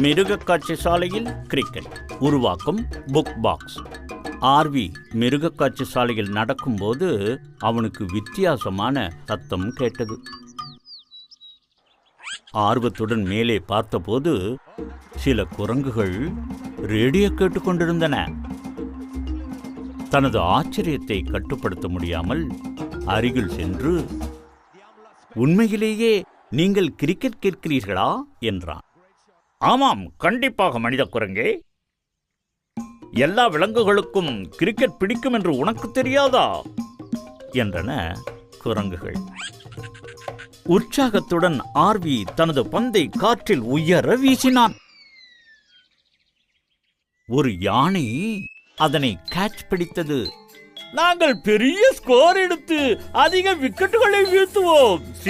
மிருக காட்சி சாலையில் கிரிக்கெட். உருவாக்கம் புக் பாக்ஸ். ஆர்வி மிருக காட்சி சாலையில் நடக்கும்போது அவனுக்கு வித்தியாசமான சத்தம் கேட்டது. ஆர்வத்துடன் மேலே பார்த்தபோது சில குரங்குகள் ரேடியோ கேட்டுக்கொண்டிருந்தன. தனது ஆச்சரியத்தை கட்டுப்படுத்த முடியாமல் அருகில் சென்று, உண்மையிலேயே நீங்கள் கிரிக்கெட் கேட்கிறீர்களா என்றான். ஆமாம், கண்டிப்பாக மனித குரங்கே. எல்லா விலங்குகளுக்கும் கிரிக்கெட் பிடிக்கும் என்று உனக்கு தெரியாதா என்றன குரங்குகள். உற்சாகத்துடன் ஆர்வி தனது பந்தை காற்றில் உயர வீசினான். ஒரு யானை அதனை கேட்ச் பிடித்தது. நாங்கள் பெரிய ஸ்கோர் எடுத்து அதிக விக்கெட்டுகளை வீழ்த்துவோம்.